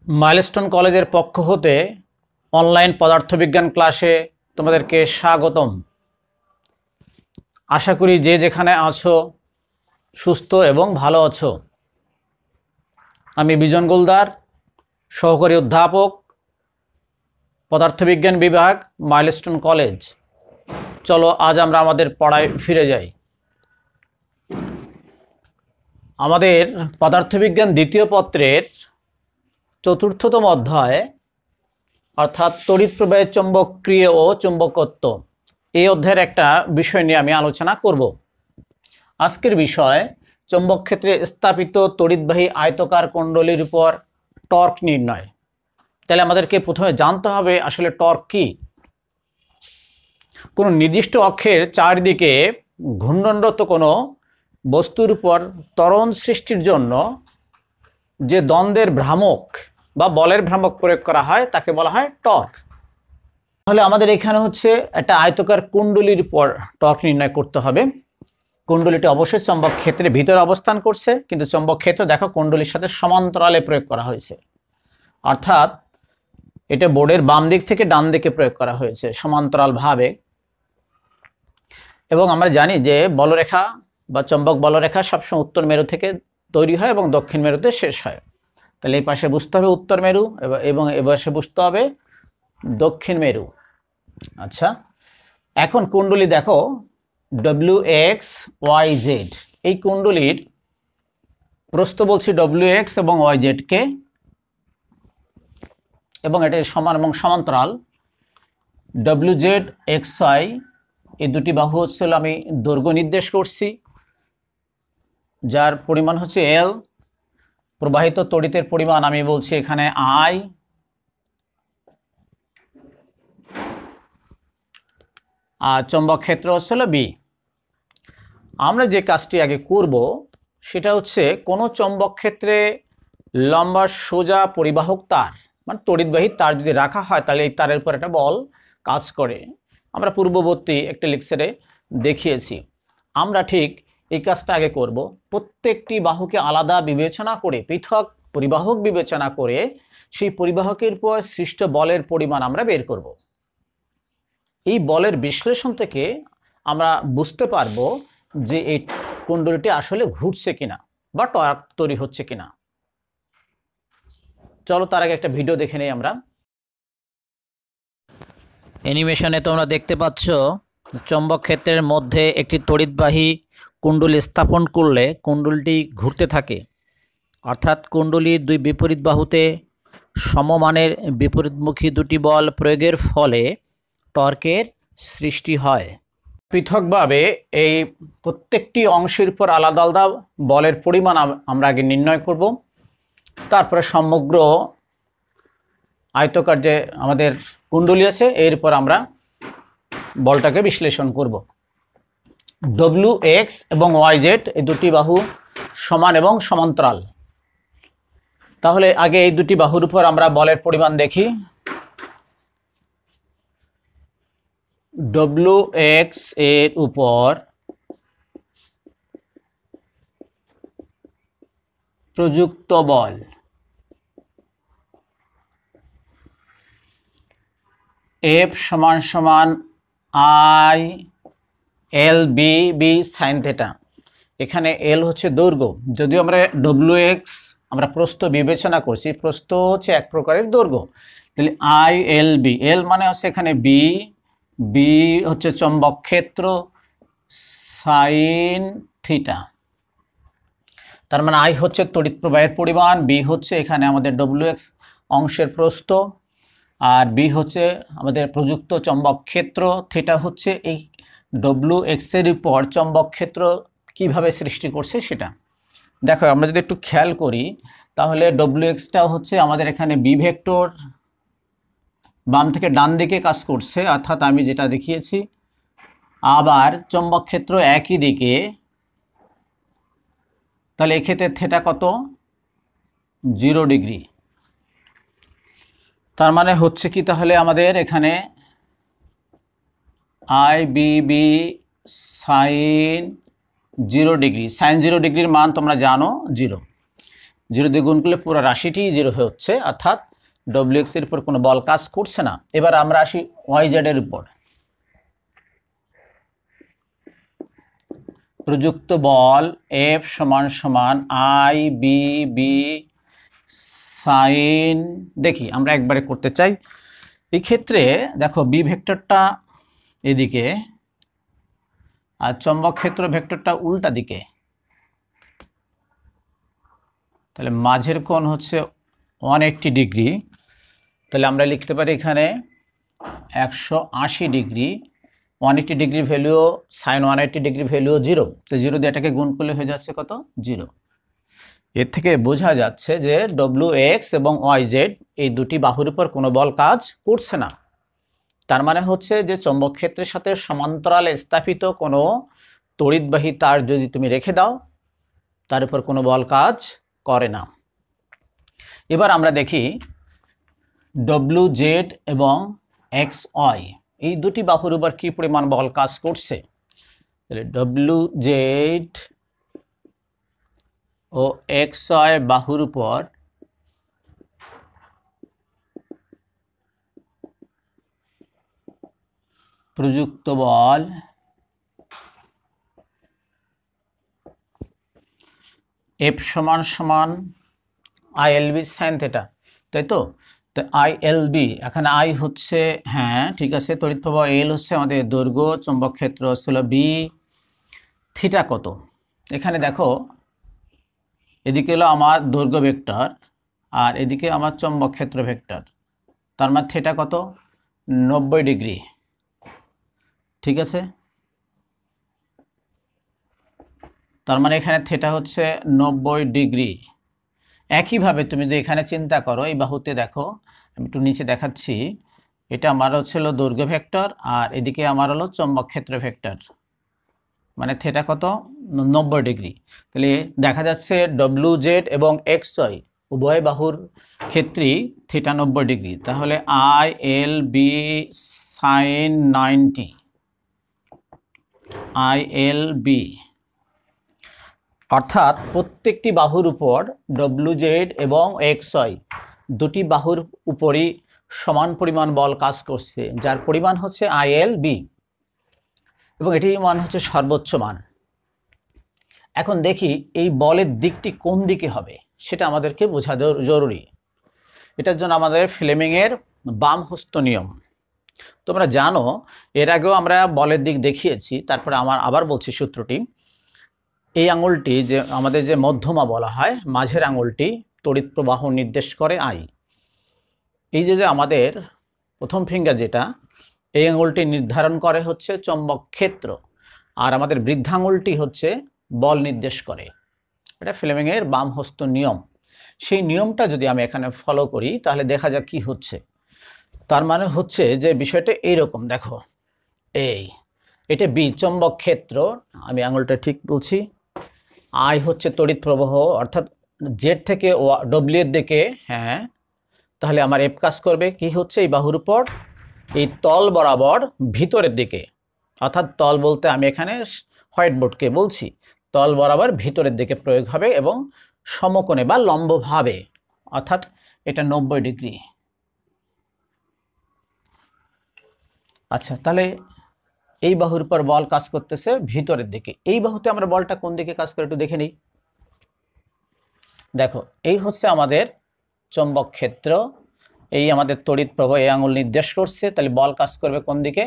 Milestone কলেজের পক্ষ হতে অনলাইন পদার্থবিজ্ঞান ক্লাসে তোমাদেরকে স্বাগতম। আশা করি যে যেখানে আছো সুস্থ এবং ভালো আছো। আমি বিজন গোলদার, সহকারী অধ্যাপক, পদার্থবিজ্ঞান বিভাগ, মাইলস্টোন কলেজ। চলো আজ আমরা আমাদের পড়ায় ফিরে যাই। আমাদের পদার্থবিজ্ঞান দ্বিতীয় পত্রের চতুর্থতম অধ্যায় অর্থাৎ তড়িৎ প্রবাহের চৌম্বকীয় ও চুম্বকত্ব, এই অধ্যায়ের একটা বিষয় নিয়ে আমি আলোচনা করব। আজকের বিষয় চৌম্বক ক্ষেত্রে স্থাপিত তড়িৎবাহী আয়তকার কুণ্ডলীর উপর টর্ক নির্ণয়। তাহলে আমাদেরকে প্রথমে জানতে হবে আসলে টর্ক কি। কোনো নির্দিষ্ট অক্ষের চারদিকে ঘূর্ণনরত কোনো বস্তুর উপর ত্বরণ সৃষ্টির জন্য যে দ্বন্দ্বের ভ্রামক বা বলের ভ্রামক প্রয়োগ করা হয় তাকে বলা হয় টর্ক। তাহলে আমাদের এখানে হচ্ছে একটা আয়তকার কুণ্ডলীর উপর টর্ক নির্ণয় করতে হবে। কুণ্ডলীটি অবশ্যই চৌম্বক ক্ষেত্রের ভিতরে অবস্থান করছে, কিন্তু চৌম্বক ক্ষেত্র দেখো কুণ্ডলীর সাথে সমান্তরালে প্রয়োগ করা হয়েছে, অর্থাৎ এটা বোর্ডের বাম দিক থেকে ডান দিকে প্রয়োগ করা হয়েছে সমান্তরালভাবে। এবং আমরা জানি যে বলরেখা বা চৌম্বক বলরেখা সবসময় উত্তর মেরু থেকে তৈরি হয় এবং দক্ষিণ মেরুতে শেষ হয়। তাহলে এই পাশে বুঝতে হবে উত্তর মেরু এবং এ পাশে বুঝতে হবে দক্ষিণ মেরু। আচ্ছা, এখন কুণ্ডলী দেখো WXYZ, এই কুণ্ডলীর প্রস্থ বলছি WX এবং YZ কে, এবং এটা সমান এবং সমান্তরাল। WZXY এই দুটি বাহু হচ্ছিল আমি দৈর্ঘ্য নির্দেশ করছি, যার পরিমাণ হচ্ছে L। প্রবাহিত তড়িতের পরিমাণ আমি বলছি এখানে I। আর চৌম্বক ক্ষেত্র হচ্ছিল B। আমরা যে কাজটি আগে করব সেটা হচ্ছে কোনো চৌম্বক ক্ষেত্রে লম্বা সোজা পরিবাহক তার মানে তড়িৎবাহী তার যদি রাখা হয় তাহলে এই তারের উপর একটা বল কাজ করে। আমরা পূর্ববর্তী একটা লেকচারে দেখিয়েছি। আমরা ঠিক এই কাজটা আগে করব। প্রত্যেকটি বাহুকে আলাদা বিবেচনা করে, পৃথক পরিবাহক বিবেচনা করে সেই পরিবাহকের উপর সৃষ্ট বলের পরিমাণ আমরা বের করব। এই বলের বিশ্লেষণ থেকে আমরা বুঝতে পারবো যে এই কুণ্ডলীটি আসলে ঘুরছে কিনা বা টর্ক তৈরি হচ্ছে কিনা। চলো তার আগে একটা ভিডিও দেখে নেই আমরা। অ্যানিমেশনে তোমরা দেখতে পাচ্ছ চৌম্বক ক্ষেত্রের মধ্যে একটি তড়িৎবাহী কুণ্ডলী স্থাপন করলে কুণ্ডলীটি ঘুরতে থাকে, অর্থাৎ কুণ্ডলীর দুই বিপরীত বাহুতে সমমানের বিপরীতমুখী দুটি বল প্রয়োগের ফলে টর্কের সৃষ্টি হয়। পৃথকভাবে এই প্রত্যেকটি অংশের উপর আলাদা আলাদা বলের পরিমাণ আমরা আগে নির্ণয় করব, তারপরে সমগ্র আয়তকার যে আমাদের কুণ্ডলী আছে এর উপর আমরা বলটাকে বিশ্লেষণ করব। WX এবং YZ এই দুটি বাহু সমান এবং সমান্তরাল। তাহলে আগে এই দুটি বাহুর উপর আমরা বলের পরিমাণ দেখি। WX এর উপর প্রযুক্ত বল F সমান সমান I/L/B sin θ। এখানে L হচ্ছে দৈর্ঘ্য, যদিও আমরা WX আমরা প্রস্থ বিবেচনা করছি, প্রস্থ হচ্ছে এক প্রকারের দৈর্ঘ্য। তাহলে I/L/B, L মানে হচ্ছে এখানে B হচ্ছে চৌম্বক ক্ষেত্র sin θ। তার মানে I হচ্ছে তড়িৎ প্রবাহের পরিমাণ, B হচ্ছে এখানে আমাদের WX অংশের প্রস্থ, আর B হচ্ছে আমাদের প্রযুক্ত চৌম্বক ক্ষেত্র, θ হচ্ছে এই WX এর উপর চৌম্বক ক্ষেত্র কিভাবে সৃষ্টি করছে সেটা। দেখো আমরা যদি একটু খেয়াল করি তাহলে WXটা হচ্ছে আমাদের এখানে B ভেক্টর বাম থেকে ডান দিকে কাজ করছে, অর্থাৎ আমি যেটা দেখিয়েছি। আবার চৌম্বক ক্ষেত্র একই দিকে, তাহলে এক্ষেত্রে θ কত? 0 ডিগ্রি। তার মানে হচ্ছে কি তাহলে আমাদের এখানে IBB sin 0 ডিগ্রি, sin 0 ডিগ্রির মান তোমরা জানো 0। জিরো দিয়ে গুণ করলে পুরো রাশিটি জিরো হয়ে হচ্ছে, অর্থাৎ ডব্লিউ এক্স এর উপর কোনো বল কাজ করছে না। এবার আমরা আসি ওয়াই জেড এর উপর। প্রযুক্ত বল এফ সমান সমান আই বি বি সাইন, দেখি আমরা একবারে করতে চাই। এই ক্ষেত্রে দেখো বি ভেক্টরটা এদিকে আর চৌম্বক ক্ষেত্র ভেক্টরটা উল্টা দিকে, তাহলে মাঝের কোণ হচ্ছে 180 ডিগ্রি। তাহলে আমরা লিখতে পারি এখানে 180 degree, 180 degree value sine 180 degree value 0, তো 0 দিয়ে এটাকে গুণ করলে হয়ে যাচ্ছে কত 0। এর থেকে বোঝা যাচ্ছে যে ডব্লিউ এক্স এবং ওয়াই জেড এই দুটি বাহুর উপর কোনো বল কাজ করছে না। তার মানে হচ্ছে যে চৌম্বক ক্ষেত্রের সাথে সমান্তরালে স্থাপিত কোনো তড়িৎবাহী তার যদি তুমি রেখে দাও তার উপর কোনো বল কাজ করে না। এবার আমরা দেখি ডব্লিউ জেড এবং এক্স ওয়াই এই দুটি বাহুর উপর কি পরিমাণ বল কাজ করছে। তাহলে ডব্লিউ জেড ও এক্স ওয়াই বাহুর উপর প্রযুক্ত বল এফ সমান সমান I L B sine theta, তাই তো। তো আই এল বি, এখানে আই হচ্ছে, হ্যাঁ ঠিক আছে, তড়িৎ প্রবাহ এল হচ্ছে আমাদের দৈর্ঘ্য, চৌম্বক ক্ষেত্র হচ্ছিল বি, থিটা কত। এখানে দেখো এদিকে হলো আমার দৈর্ঘ্য ভেক্টর আর এদিকে আমার চৌম্বক ক্ষেত্র ভেক্টর, তার মানে থিটা কত 90 ডিগ্রি, ঠিক আছে। তার মানে এখানে থিটা হচ্ছে 90 ডিগ্রি। একইভাবে তুমি যদি এখানে চিন্তা করো এই বাহুতে দেখো, আমি একটু নিচে দেখাচ্ছি, এটা আমার হচ্ছিল দৈর্ঘ্য ভেক্টর আর এদিকে আমার হলো চৌম্বক ক্ষেত্র ভেক্টর, মানে থিটা কত 90 ডিগ্রি। তাহলে দেখা যাচ্ছে ডব্লিউ জেড এবং এক্স ওয়াই উভয় বাহুর ক্ষেত্রেই থিটা 90 ডিগ্রি। তাহলে I L B sine 90, I L B, অর্থাৎ প্রত্যেকটি বাহুর উপর ডব্লিউ জেড এবং এক্স ওয়াই দুটি বাহুর উপরই সমান পরিমাণ বল কাজ করছে, যার পরিমাণ হচ্ছে আই এল বি এবং এটির মান হচ্ছে সর্বোচ্চ মান। এখন দেখি এই বলের দিকটি কোন দিকে হবে সেটা আমাদেরকে বোঝা জরুরি। এটার জন্য আমাদের ফ্লেমিংয়ের বাম হস্ত নিয়ম তোমরা জানো, এর আগেও আমরা বলের দিক দেখিয়েছি, তারপরে আবার বলছি সূত্রটি। এই আঙুলটি যে আমাদের যে মধ্যমা বলা হয়, মাঝের আঙুলটি তড়িৎ প্রবাহ নির্দেশ করে আই। এই যে আমাদের প্রথম ফিঙ্গার যেটা, এই আঙুলটি নির্ধারণ করে হচ্ছে চৌম্বক ক্ষেত্র আর আমাদের বৃদ্ধাঙ্গুলটি হচ্ছে বল নির্দেশ করে। এটা ফ্লেমিংয়ের বাম হস্ত নিয়ম। সেই নিয়মটা যদি আমি এখানে ফলো করি তাহলে দেখা যাক কি হচ্ছে। তার মানে হচ্ছে যে বিষয়টা এইরকম, দেখো এটা বি চৌম্বক ক্ষেত্র, আমি আঙুলটা ঠিক বলছি, আই হচ্ছে তড়িৎ প্রবাহ অর্থাৎ জেড থেকে ডব্লিউ এর দিকে, হ্যাঁ, তাহলে আমার এফ কাজ করবে কি হচ্ছে এই বাহুর উপর এই তল বরাবর ভিতরের দিকে, অর্থাৎ তল বলতে আমি এখানে হোয়াইট বোর্ডকে বলছি, তল বরাবর ভিতরের দিকে প্রয়োগ হবে এবং সমকোণে বা লম্বভাবে, অর্থাৎ এটা 90 ডিগ্রি। আচ্ছা, তাহলে এই বাহুর উপর বল কাজ করতেছে ভিতরের দিকে। এই বাহুতে আমরা বলটা কোন দিকে কাজ করে একটু দেখে নিই। দেখো এই হচ্ছে আমাদের চৌম্বক ক্ষেত্র, এই আমাদের তড়িৎ প্রবাহ এই আঙুল নির্দেশ করছে, তাহলে বল কাজ করবে কোন দিকে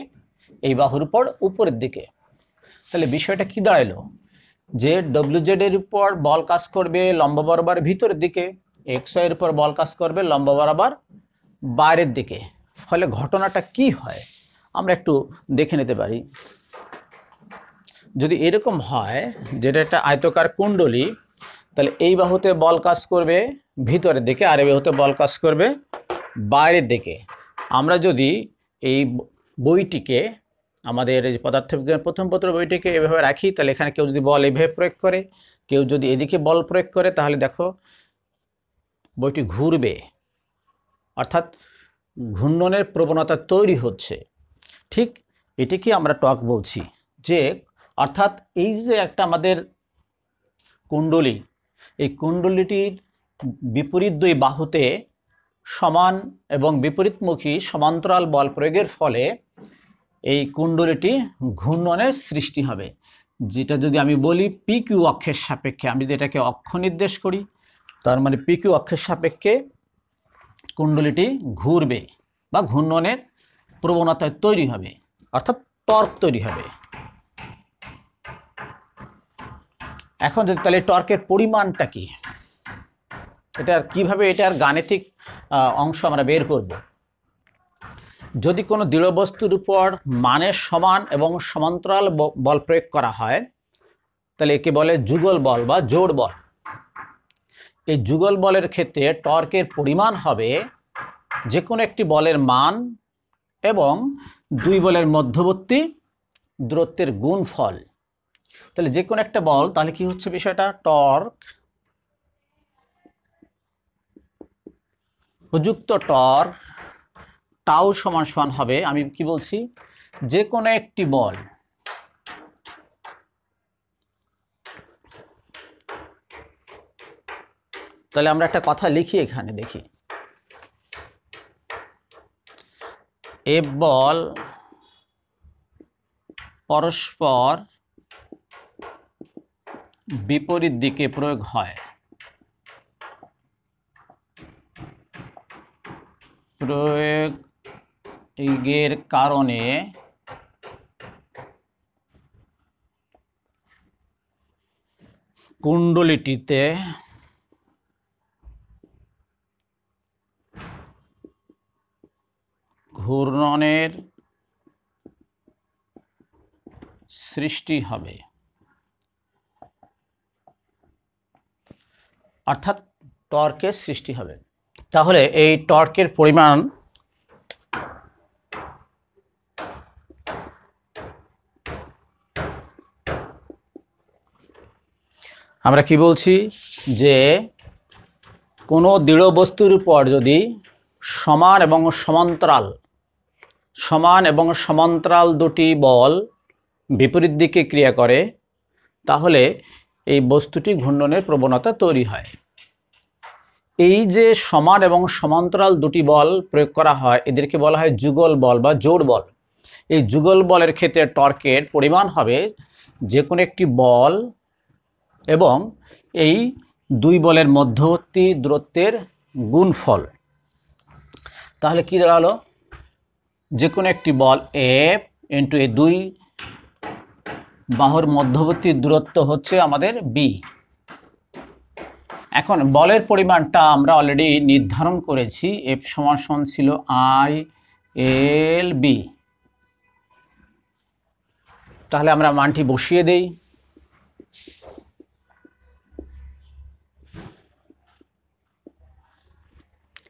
এই বাহুর উপর উপরের দিকে। তাহলে বিষয়টা কি দাঁড়ালো যে ডব্লিউ জেড এর উপর বল কাজ করবে লম্ব বরাবর ভিতরের দিকে, এক্স ওয়াই এর উপর বল কাজ করবে লম্ব বরাবর বাইরের দিকে। ফলে ঘটনাটা কি হয় আমরা একটু দেখে নিতে পারি। যদি এরকম হয় যেটা একটা আয়তকার কুণ্ডলী, তাহলে এই বাহুতে বল কাজ করবে ভিতরের দিকে আর এই বাহুতে বল কাজ করবে বাইরের দিকে। আমরা যদি এই বইটিকে আমাদের এই পদার্থবিজ্ঞান প্রথম পত্র বইটিকে এভাবে রাখি, তাহলে এখানে কেউ যদি বল এভাবে প্রয়োগ করে, কেউ যদি এদিকে বল প্রয়োগ করে, তাহলে দেখো বইটি ঘুরবে, অর্থাৎ ঘূর্ণনের প্রবণতা তৈরি হচ্ছে। ঠিক এটিকে আমরা টর্ক বলছি, যে অর্থাৎ এই যে একটা আমাদের কুণ্ডলী, এই কুণ্ডলীটির বিপরীত দুই বাহুতে সমান এবং বিপরীতমুখী সমান্তরাল বল প্রয়োগের ফলে এই কুণ্ডলীটি ঘূর্ণনের সৃষ্টি হবে। যেটা যদি আমি বলি পি কিউ অক্ষের সাপেক্ষে, আমি যদি এটাকে অক্ষ নির্দেশ করি, তার মানে পি কিউ অক্ষের সাপেক্ষে কুণ্ডলীটি ঘুরবে বা ঘূর্ণনের প্রবণতা তৈরি হবে, অর্থাৎ টর্ক তৈরি হবে। এখন যদি তাহলে টর্কের পরিমাণটা কি, এটার কিভাবে এটার গাণিতিক অংশ আমরা বের করব। যদি কোনো দৃঢ় বস্তুর উপর মানের সমান এবং সমান্তরাল বল প্রয়োগ করা হয় তাহলে একে বলে যুগল বল বা জোড় বল। এই যুগল বলের ক্ষেত্রে টর্কের পরিমাণ হবে যে কোনো একটি বলের মান এবং দুই বলের মধ্যবর্তী দূরত্বের গুণফল। তাহলে যে কোনো একটা বল, তাহলে কি হচ্ছে বিষয়টা, টর্ক প্রযুক্ত টর্ক টাউ সমান সমান হবে, আমি কি বলছি, যে কোনো একটি বল তাহলে আমরা একটা কথা লিখি এখানে, দেখি এফ বল পরস্পর বিপরীত দিকে প্রয়োগ হয়, প্রয়োগের কারণে কুণ্ডলীটিতে ঘূর্ণনের সৃষ্টি হবে, অর্থাৎ টর্কের সৃষ্টি হবে। তাহলে এই টর্কের পরিমাণ আমরা কি বলছি, যে কোনো দৃঢ় বস্তুর উপর যদি সমান এবং সমান্তরাল দুটি বল বিপরীত দিকে ক্রিয়া করে তাহলে এই বস্তুটি ঘূর্ণনের প্রবণতা তৈরি হয়। এই যে সমান এবং সমান্তরাল দুটি বল প্রয়োগ করা হয় এদেরকে বলা হয় যুগল বল বা জোড় বল। এই যুগল বলের ক্ষেত্রে টর্কের পরিমাণ হবে যে কোনো একটি বল এবং এই দুই বলের মধ্যবর্তী দূরত্বের গুণফল। তাহলে কি দাঁড়ালো, যে কোনো একটি বল এফ ইন্টু এই দুই বাহুর মধ্যবর্তী দূরত্ব হচ্ছে আমাদের বি। এখন বলের পরিমাণটা আমরা অলরেডি নির্ধারণ করেছি, এফ সমান সমান ছিল আই এল বি। তাহলে আমরা মানটি বসিয়ে দেই।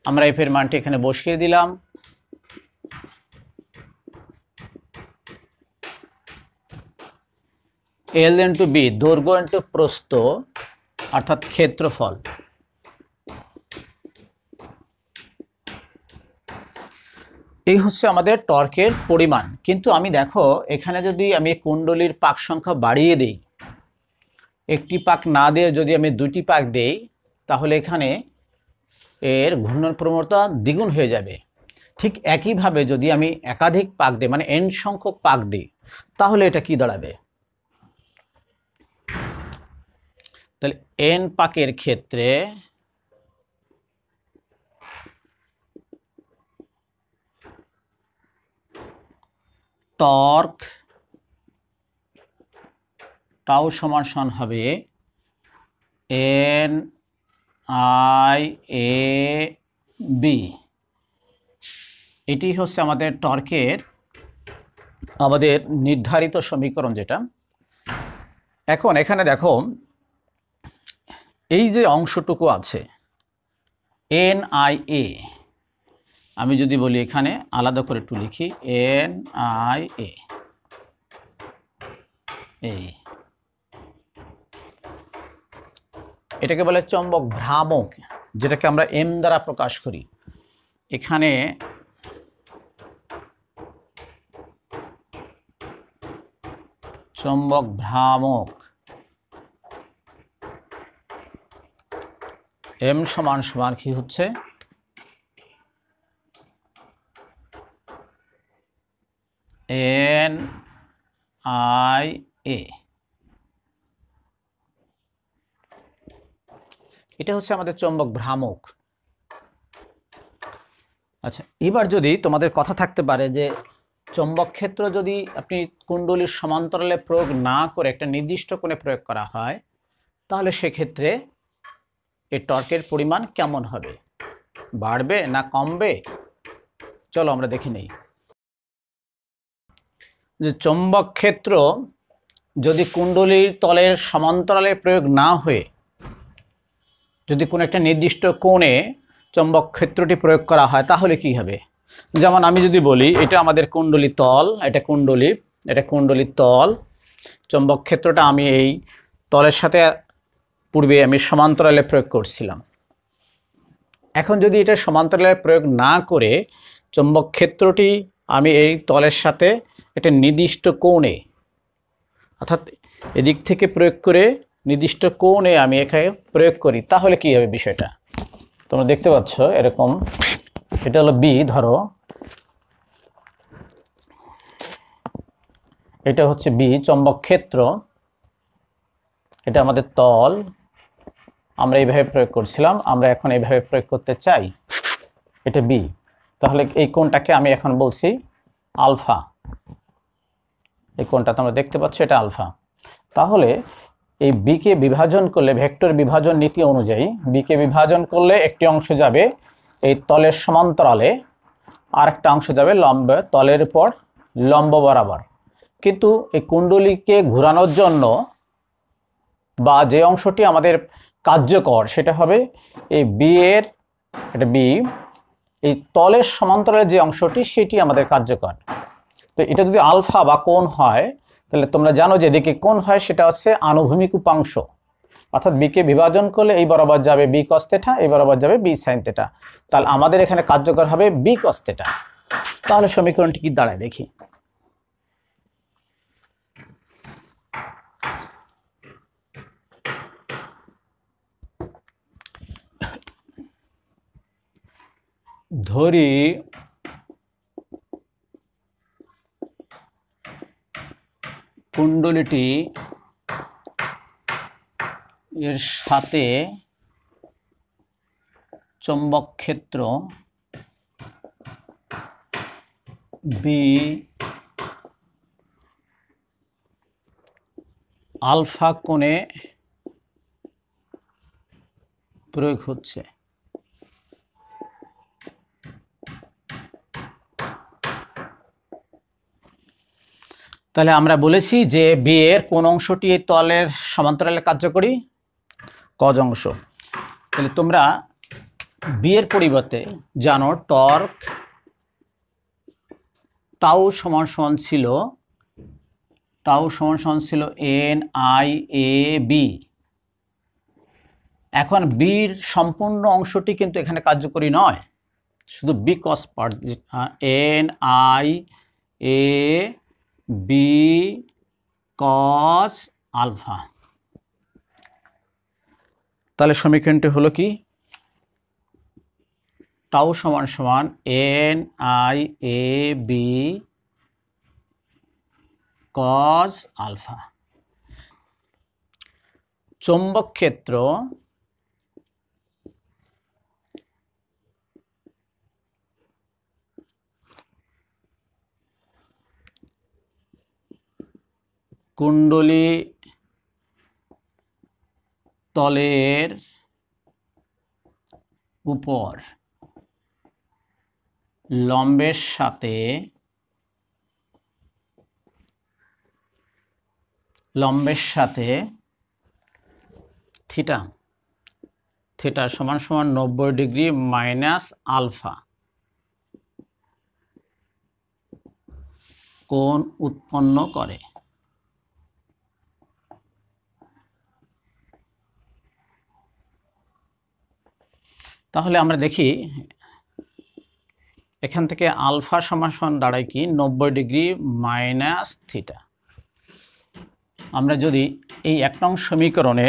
আমরা এফ এর মানটি এখানে বসিয়ে দিলাম। এল ইন্টু বি, দৈর্ঘ্য ইন্টু প্রস্থ অর্থাৎ ক্ষেত্রফল। এই হচ্ছে আমাদের টর্কের পরিমাণ। কিন্তু আমি দেখো এখানে যদি আমি কুণ্ডলীর পাক সংখ্যা বাড়িয়ে দিই, একটি পাক না দিয়ে যদি আমি দুটি পাক দেই তাহলে এখানে এর ঘূর্ণন প্রবণতা দ্বিগুণ হয়ে যাবে। ঠিক একইভাবে যদি আমি একাধিক পাক দিই, মানে এন সংখ্যক পাক দিই, তাহলে এটা কি দাঁড়াবে, তাহলে এন পাকের ক্ষেত্রে টর্ক টাউ সমান সমান হবে এন আই এ বি। এটি হচ্ছে আমাদের টর্কের আমাদের নির্ধারিত সমীকরণ যেটা। এখন এখানে দেখো এই যে অংশটুকু আছে এন আই এ, আমি যদি বলি এখানে আলাদা করে একটু লিখি এন আই এ, এটাকে বলে চৌম্বক ভ্রামক, যেটাকে আমরা এম দ্বারা প্রকাশ করি। এখানে চৌম্বক ভ্রামক এম সমান সমান কি হচ্ছে এন আই এ। এটা হচ্ছে আমাদের চৌম্বক ভ্রামক। আচ্ছা, এবার যদি তোমাদের কথা থাকতে পারে যে চৌম্বক ক্ষেত্র যদি আপনি কুণ্ডলীর সমান্তরালে প্রয়োগ না করে একটা নির্দিষ্ট কোণে প্রয়োগ করা হয়, তাহলে সেক্ষেত্রে এই টর্কের পরিমাণ কেমন হবে, বাড়বে না কমবে? চলো আমরা দেখে নেই যে চৌম্বক ক্ষেত্র যদি কুণ্ডলীর তলের সমান্তরালে প্রয়োগ না হয়ে যদি কোনো একটা নির্দিষ্ট কোণে চৌম্বক ক্ষেত্রটি প্রয়োগ করা হয়, তাহলে কি হবে? যেমন আমি যদি বলি এটা আমাদের কুণ্ডলী তল, এটা কুণ্ডলী তল, চৌম্বক ক্ষেত্রটা আমি এই তলের সাথে পূর্বে আমি সমান্তরালে প্রয়োগ করছিলাম। এখন যদি এটা সমান্তরালে প্রয়োগ না করে চৌম্বক ক্ষেত্রটি আমি এই তলের সাথে একটা নির্দিষ্ট কোণে, অর্থাৎ এদিক থেকে প্রয়োগ করে নির্দিষ্ট কোণে আমি এখানে প্রয়োগ করি, তাহলে কি হবে বিষয়টা? তোমরা দেখতে পাচ্ছ এরকম, এটা হলো বি, ধরো এটা হচ্ছে বি চৌম্বক ক্ষেত্র, এটা আমাদের তল, আমরা এইভাবে প্রয়োগ করছিলাম, আমরা এখন এইভাবে প্রয়োগ করতে চাই, এটা বি। তাহলে এই কোণটাকে আমি এখন বলছি আলফা, এই কোণটা তোমরা দেখতে পাচ্ছ এটা আলফা। তাহলে এই বিকে বিভাজন করলে, ভেক্টর বিভাজন নীতি অনুযায়ী বিকে বিভাজন করলে একটি অংশ যাবে এই তলের সমান্তরালে, আর একটা অংশ যাবে লম্ব, তলের উপর লম্ব বরাবর। কিন্তু এই কুণ্ডলীকে ঘোরানোর জন্য বা যে অংশটি আমাদের কার্যকর সেটা হবে এই বি এর, এটা বি, এই তলের সমান্তরালে যে অংশটি সেটি আমাদের কার্যকর। তো এটা যদি আলফা বা কোণ হয়, তাহলে তোমরা জানো যে এদিকে কোণ হয় সেটা হচ্ছে আনুভূমিক উপাংশ, অর্থাৎ বিকে বিভাজন করলে এই বরাবর যাবে বি কস থিটা, এই বরাবর যাবে বি সাইন থিটা। তাহলে আমাদের এখানে কার্যকর হবে বি কস থিটা। তাহলে সমীকরণটি কি দাঁড়ায় দেখি। ধরি কুণ্ডলীটি এর সাথে চৌম্বক ক্ষেত্র বি আলফা কোণে প্রয়োগ হচ্ছে। তাহলে আমরা বলেছি যে বি এর কোন অংশটি এই তলের সমান্তরালে কার্যকরী? কজ অংশ। তাহলে তোমরা বি এর পরিবর্তে জানো টর্ক টাউ সমান সমান ছিল এন আই এ বি। এখন বির সম্পূর্ণ অংশটি কিন্তু এখানে কার্যকরী নয়, শুধু B cos part, N I A B cos alpha. তাহলে সমীকরণটি হলো কি, টাউ সমান সমান N I A B cos alpha. চৌম্বক ক্ষেত্র কুণ্ডলী তলের উপর লম্বের সাথে থিটা সমান সমান 90 ডিগ্রি মাইনাস আলফা কোণ উৎপন্ন করে। তাহলে আমরা দেখি এখান থেকে আলফা সমান সমান দাঁড়ায় কি 90 ডিগ্রি মাইনাস থিটা। আমরা যদি এই 1 নং সমীকরণে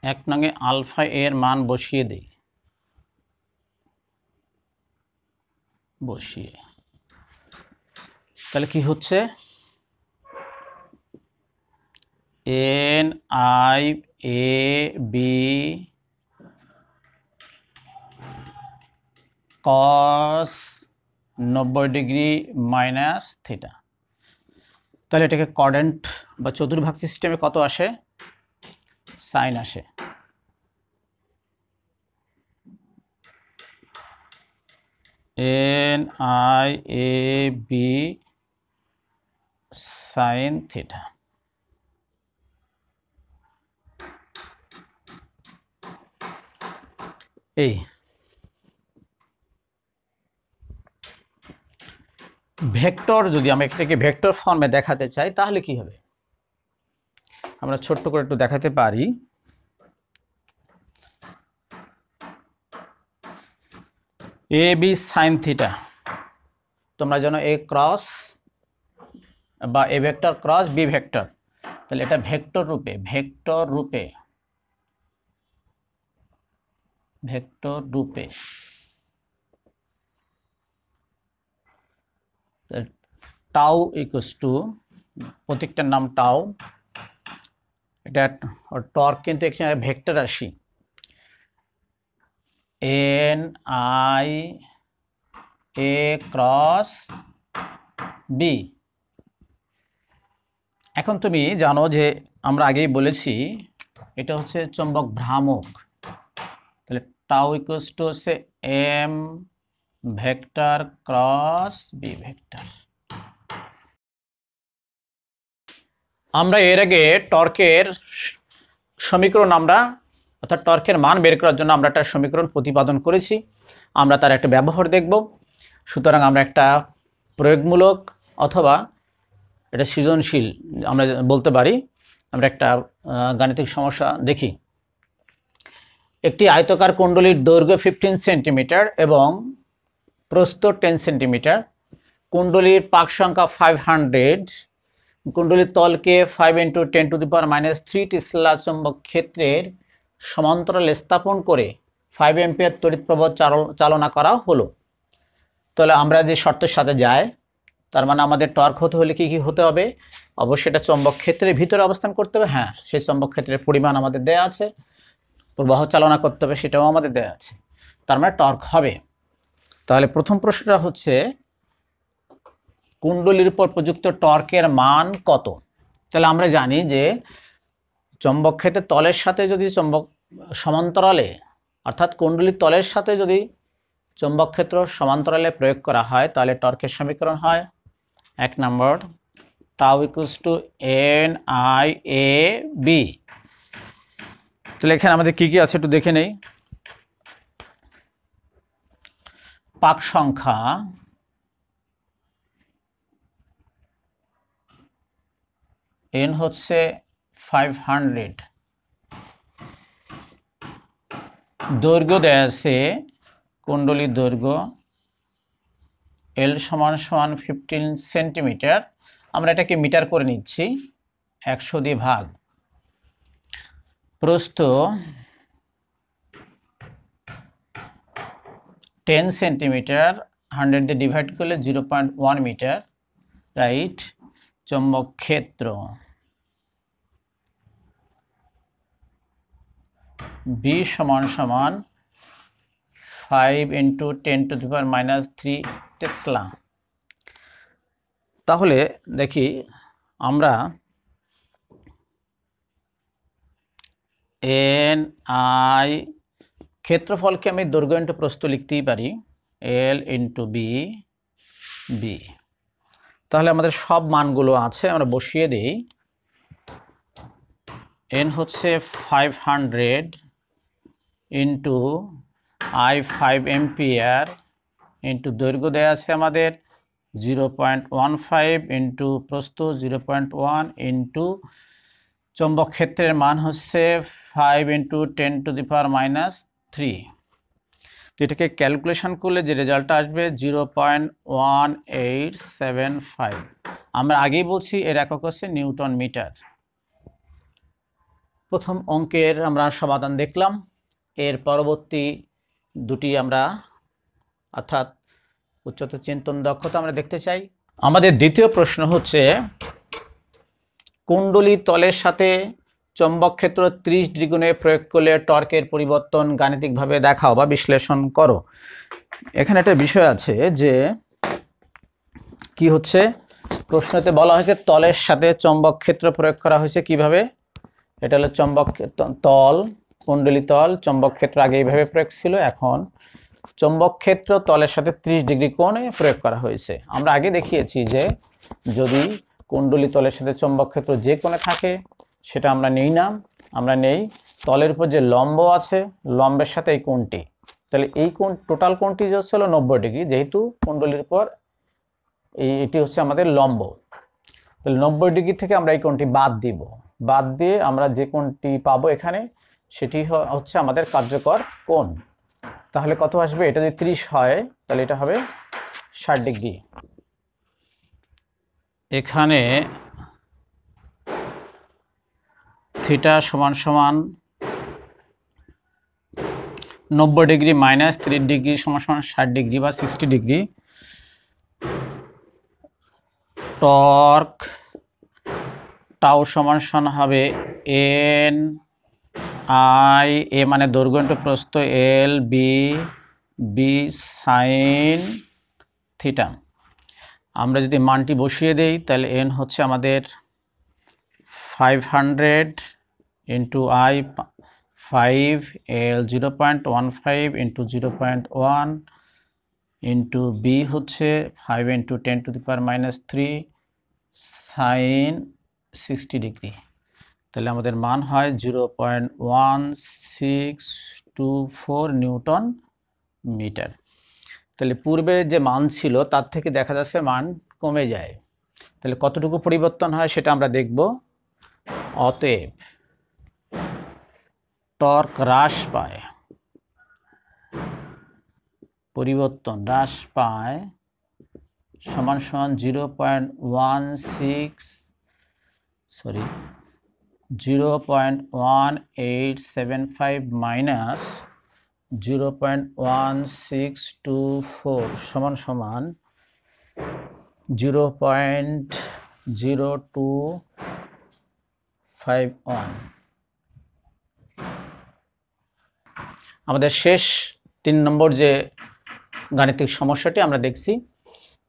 1 নঙে আলফা এর মান বসিয়ে দিই, বসিয়ে তাহলে কি হচ্ছে, N I A B cos 90 degree minus theta. তাহলে এটাকে কোয়াড্রেন্ট বা চতুর্ভাগ সিস্টেমে কত আসে, সাইন আসে। N I A B sine theta. এই ভেক্টর যদি আমরা এটাকে ভেক্টর ফর্মে দেখাতে চাই তাহলে কি হবে, আমরা ছোট্ট করে একটু দেখাতে পারি। এ বি সাইন থিটা, তোমরা জানো এ ক্রস বা A vector cross B vector, তাহলে এটা ভেক্টর রূপে, ভেক্টর রূপে, ভেক্টর রূপে টাউ ইকুয়ালস টু, প্রত্যেকটার নাম টাউ, এটা টর্ক কিন্তু এখানে ভেক্টর রাশি, N I A cross B. এখন তুমি জানো যে আমরা আগেই বলেছি এটা হচ্ছে চৌম্বক ভ্রামক, তাহলে টাউ ইকুয়ালস টু হচ্ছে M vector cross B vector. আমরা এর আগে টর্কের সমীকরণ অর্থাৎ টর্কের মান বের করার জন্য আমরা একটা সমীকরণ প্রতিপাদন করেছি, আমরা তার একটা ব্যবহার দেখব। সুতরাং আমরা একটা প্রয়োগমূলক অথবা এটা সৃজনশীল আমরা বলতে পারি, আমরা একটা গাণিতিক সমস্যা দেখি। একটি আয়তকার কুণ্ডলীর দৈর্ঘ্য 15 সেন্টিমিটার এবং প্রস্থ 10 সেন্টিমিটার, কুণ্ডলীর পাক সংখ্যা 500, কুণ্ডলীর তলকে 5 × 10⁻³ টেসলা চৌম্বক ক্ষেত্রের সমান্তরালে স্থাপন করে 5 অ্যাম্পিয়ার তড়িৎ প্রবাহ চালনা করা হলো। তাহলে আমরা যে শর্তের সাথে যাই, তার মানে আমাদের টর্ক হতে হলে কি কি হতে হবে, অবশ্যই এটা চৌম্বক ক্ষেত্রের ভিতরে অবস্থান করতে হবে, হ্যাঁ সেই চৌম্বক ক্ষেত্রের পরিমাণ আমাদের দেয়া আছে, প্রবাহ চালনা করতে হবে সেটাও আমাদের দেয়া আছে, তার মানে টর্ক হবে। তাহলে প্রথম প্রশ্নটা হচ্ছে কুণ্ডলীর উপর প্রযুক্ত টর্কের মান কত। তাহলে আমরা জানি যে চৌম্বক ক্ষেত্রের তলের সাথে যদি চৌম্বক সমান্তরালে অর্থাৎ কুণ্ডলীর তলের সাথে যদি চৌম্বক ক্ষেত্র সমান্তরালে প্রয়োগ করা হয় তাহলে টর্কের সমীকরণ হয় 1 নম্বর tau equals to N I A B. তাহলে এখানে আমাদের কি কি আছে একটু দেখে নেই। পাক সংখ্যা n হচ্ছে 500, দৈর্ঘ্য দেয়া আছে কুণ্ডলীর দৈর্ঘ্য L = 15 সেন্টিমিটার, আমরা এটাকে মিটার করে নিচ্ছি, 100 দিয়ে ভাগ, প্রস্থ 10 সেন্টিমিটার, 100 দিয়ে ডিভাইড করলে 0.1 মিটার, রাইট। চৌম্বক ক্ষেত্র B = 5 × 10⁻³ টেসলা। তাহলে দেখি আমরা এন আই ক্ষেত্রফলকে আমি দৈর্ঘ্য ইন্টু প্রস্থ লিখতেই পারি, L × B। তাহলে আমাদের সব মানগুলো আছে, আমরা বসিয়ে দিই। n হচ্ছে 500 ইন্টু I 5 অ্যাম্পিয়ার ইন্টু দৈর্ঘ্য দেওয়া আছে আমাদের 0.15 ইন্টু প্রস্থ 0.1 ইন্টু চৌম্বক ক্ষেত্রের মান হচ্ছে 5 × 10⁻³ এটাকে ক্যালকুলেশন করলে যে রেজাল্টটা আসবে 0.1875। আমরা আগেই বলছি এর একক হচ্ছে নিউটন মিটার। প্রথম অঙ্কের আমরা সমাধান দেখলাম। এর পরবর্তী দুটি আমরা অর্থাৎ উচ্চতর চিন্তন দক্ষতা আমরা দেখতে চাই। আমাদের দ্বিতীয় প্রশ্ন হচ্ছে কুণ্ডলী তলের সাথে চৌম্বক ক্ষেত্র 30 ডিগ্রি কোণে প্রয়োগ করলে টর্কের পরিবর্তন গাণিতিকভাবে দেখাও বা বিশ্লেষণ করো। এখানে একটা বিষয় আছে যে কি হচ্ছে, প্রশ্নতে বলা হয়েছে তলের সাথে চৌম্বক ক্ষেত্র প্রয়োগ করা হয়েছে কিভাবে। এটা হলো চৌম্বক তল, কুণ্ডলী তল, চৌম্বক ক্ষেত্র আগে এইভাবে প্রয়োগ ছিল, এখন চৌম্বক ক্ষেত্র তলের সাথে 30 ডিগ্রি কোণে প্রয়োগ করা হয়েছে। আমরা আগে দেখিয়েছি যে যদি কুণ্ডলী তলের সাথে চৌম্বক ক্ষেত্র যে কোণে থাকে সেটা আমরা নেই না, আমরা নেই তলের উপর যে লম্ব আছে লম্বের সাথে এই কোণটি, তাহলে এই কোণ টোটাল কোণটি যে হচ্ছে 90 ডিগ্রি, যেহেতু কুণ্ডলীর উপর এটি হচ্ছে আমাদের লম্ব, তাহলে 90 ডিগ্রি থেকে আমরা এই কোণটি বাদ দিব, বাদ দিয়ে আমরা যে কোণটি পাবো এখানে সেটি হচ্ছে আমাদের কার্যকর কোণ। তাহলে কত আসবে, এটা যদি 30 হয় তাহলে এটা হবে 60 ডিগ্রি। এখানে থিটা সমান সমান 90 ডিগ্রি মাইনাস 30 ডিগ্রি সমান সমান 60 ডিগ্রি বা 60 ডিগ্রি। টর্ক টাউ সমান সমান হবে এন আই, এ মানে দৈর্ঘ্য ইন্টু প্রস্থ, L B B sine theta. আমরা যদি মানটি বসিয়ে দেই তাহলে এন হচ্ছে আমাদের 500 into I 5, L 0.15 into 0.1 into B হচ্ছে 5 ইন্টু 10⁻³ সাইন 60 ডিগ্রি। তাহলে আমাদের মান হয় 0.1624 নিউটন মিটার। তাহলে পূর্বের যে মান ছিল তার থেকে দেখা যাচ্ছে মান কমে যায়, তাহলে কতটুকু পরিবর্তন হয় সেটা আমরা দেখব। অতএব টর্ক হ্রাস পায়, পরিবর্তন হ্রাস পায় সমান সমান 0.1875 মাইনাস 0.1624 সমান সমান 0.0251। আমাদের শেষ 3 নম্বর যে গাণিতিক সমস্যাটি আমরা দেখছি,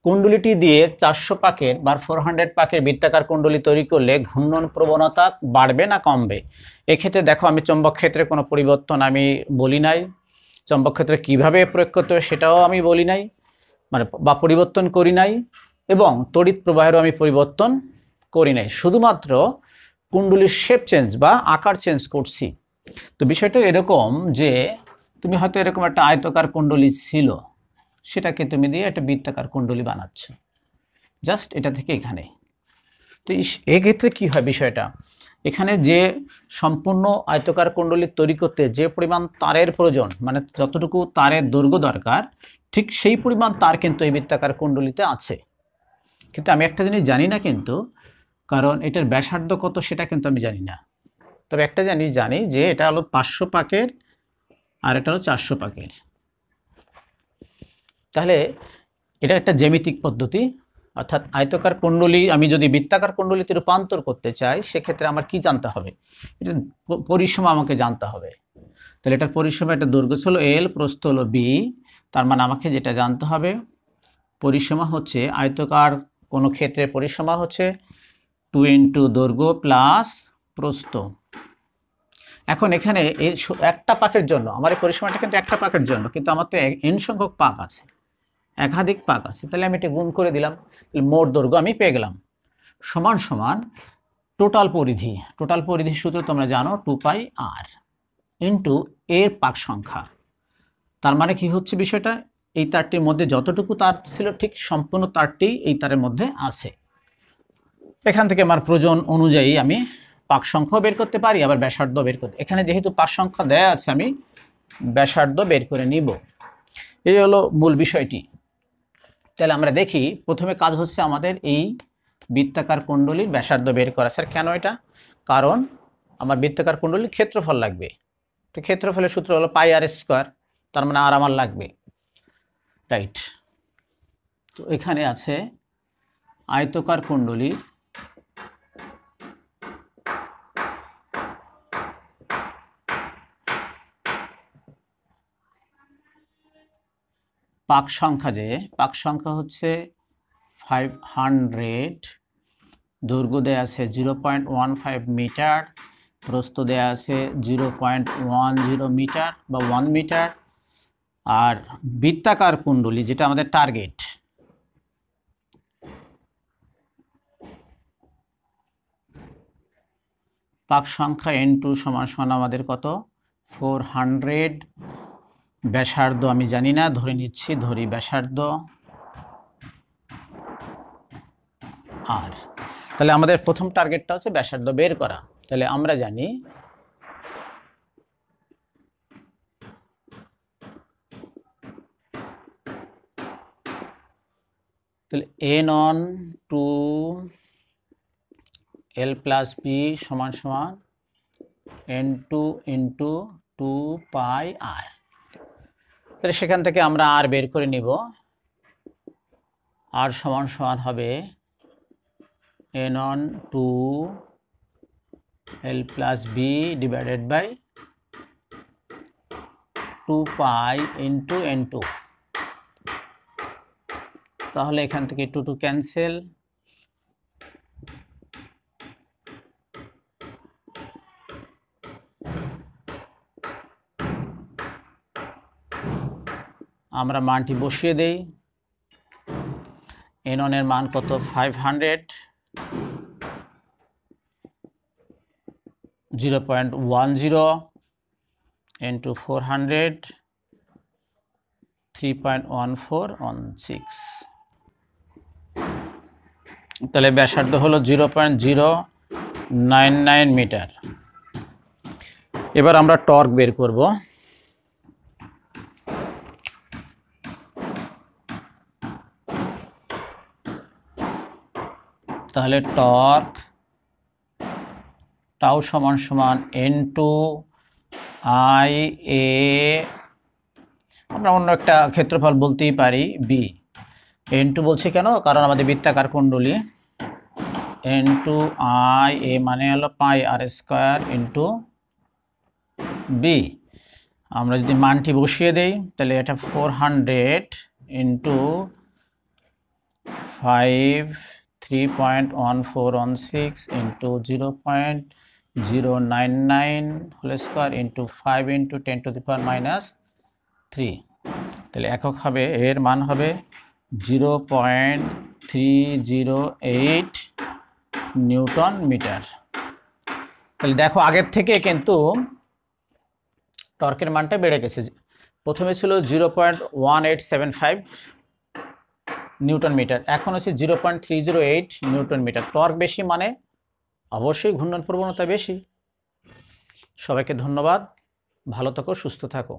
কুণ্ডলীটি দিয়ে 400 পাকের বা 400 পাকের বৃত্তাকার কুণ্ডলী তৈরি করলে ঘূর্ণন প্রবণতা বাড়বে না কমবে। এক্ষেত্রে দেখো আমি চৌম্বক ক্ষেত্রে কোনো পরিবর্তন আমি বলি নাই, চৌম্বক ক্ষেত্রে কীভাবে প্রয়োগ করতে হবে সেটাও আমি বলি নাই, মানে বা পরিবর্তন করি নাই, এবং তড়িৎ প্রবাহেরও আমি পরিবর্তন করি নাই, শুধুমাত্র কুণ্ডলীর শেপ চেঞ্জ বা আকার চেঞ্জ করছি। তো বিষয়টা এরকম যে তুমি হয়তো এরকম একটা আয়তাকার কুণ্ডলী ছিল, সেটাকে তুমি দিয়ে একটা বৃত্তাকার কুণ্ডলী বানাচ্ছ, জাস্ট এটা থেকে এখানে। তো এক্ষেত্রে কি হয় বিষয়টা, এখানে যে সম্পূর্ণ আয়তাকার কুণ্ডলী তৈরি করতে যে পরিমাণ তারের প্রয়োজন, মানে যতটুকু তারের দৈর্ঘ্য দরকার ঠিক সেই পরিমাণ তার কিন্তু এই বৃত্তাকার কুণ্ডলীতে আছে। কিন্তু আমি একটা জিনিস জানি না কিন্তু, কারণ এটার ব্যাসার্ধ কত সেটা কিন্তু আমি জানি না, তবে একটা জিনিস জানি যে এটা হলো 500 পাকের আর এটা হলো 400 পাকের। তাহলে এটা একটা জ্যামিতিক পদ্ধতি, অর্থাৎ আয়তাকার কুণ্ডলী আমি যদি বৃত্তাকার কুণ্ডলীতে রূপান্তর করতে চাই সেক্ষেত্রে আমার কি জানতে হবে, এটা পরিসীমা আমাকে জানতে হবে। তাহলে এটার পরিসীমা, এটা দৈর্ঘ্য ছিল এল, প্রস্থ হলো বি, তার মানে আমাকে যেটা জানতে হবে পরিসীমা হচ্ছে আয়তাকার কোনো ক্ষেত্রে পরিসীমা হচ্ছে 2 ইন্টু দৈর্ঘ্য প্লাস প্রস্থ। এখন এখানে এই একটা পাকের জন্য আমার এই পরিসীমাটা কিন্তু একটা পাকের জন্য, কিন্তু আমার তো n সংখ্যক পাক আছে, একাধিক পাক আছে, তাহলে আমি এটা গুণ করে দিলাম, তাহলে মোট দৈর্ঘ্য আমি পেয়ে গেলাম সমান সমান টোটাল পরিধি। টোটাল পরিধি সূত্র তোমরা জানো 2πr ইন্টু এর পাক সংখ্যা। তার মানে কি হচ্ছে বিষয়টা, এই তারটির মধ্যে যতটুকু তার ছিল ঠিক সম্পূর্ণ তারটি এই তারের মধ্যে আছে। এখান থেকে আমার প্রয়োজন অনুযায়ী আমি পাক সংখ্যা বের করতে পারি, আবার ব্যাসার্ধ বের করতে, এখানে যেহেতু পাক সংখ্যা দেয়া আছে আমি ব্যাসার্ধ বের করে নিব। এই হলো মূল বিষয়টি। তাহলে আমরা দেখি প্রথমে কাজ হচ্ছে আমাদের এই বৃত্তাকার কুণ্ডলীর ব্যাসার্ধ বের করা। স্যার কেন এটা, কারণ আমার বৃত্তাকার কুণ্ডলীর ক্ষেত্রফল লাগবে। তো ক্ষেত্রফলের সূত্র হলো পাই আর স্কোয়ার, তার মানে আর আমার লাগবে, রাইট। তো এখানে আছে আয়তকার কুণ্ডলী পাক সংখ্যা, যে পাক সংখ্যা হচ্ছে 500, দৈর্ঘ্য দেয়া আছে 0.15 মিটার, প্রস্থ দেয়া আছে 0.10 মিটার বা 1 মিটার। আর বৃত্তাকার কুণ্ডলী যেটা আমাদের টার্গেট, পাক সংখ্যা n2 সমান আমাদের কত 400। ব্যাসার্ধ আমি জানি না, ধরে নিচ্ছি, ধরি ব্যাসার্ধ আর। তাহলে আমাদের প্রথম টার্গেটটা হচ্ছে ব্যাসার্ধ বের করা। তাহলে আমরা জানি তাহলে n on 2 l plus b সমান n2 into 2 pi r। তাহলে সেখান থেকে আমরা আর বের করে নিব, আর সমান হবে n on 2 l plus b divided by 2 pi into n2। তাহলে এখান থেকে 2 ক্যান্সেল, আমরা মানটি বসিয়ে দেই। n1 এর মান কত 500, 0.10 into 400, 3.1416। তাহলে ব্যাসার্ধ হলো 0.099 মিটার। এবার আমরা টর্ক বের করব। তাহলে টর্ক টাউ সমান n2 i a, আমরা অন্য একটা ক্ষেত্রফল বলতেই পারি b। n2 বলছি কেন, কারণ আমাদের বৃত্তাকার কুণ্ডলী। n2 i a মানে হলো পাই আর স্কোয়ার ইন্টু b। আমরা যদি মানটি বসিয়ে দেই তাহলে এটা 400 into 5 3.1416 into 0.099 whole square into 5 into 10 to the power minus 3। তাহলে একক হবে, এর মান হবে 0.308 নিউটন মিটার। তাহলে দেখো আগের থেকে কিন্তু টর্কের মানটা বেড়ে গেছে। প্রথমে ছিল 0.1875 নিউটন মিটার, এখন হচ্ছে 0.308 নিউটন মিটার। টর্ক বেশি মানে অবশ্যই ঘূর্ণন প্রবণতা বেশি। সবাইকে ধন্যবাদ, ভালো থাকো, সুস্থ থাকো।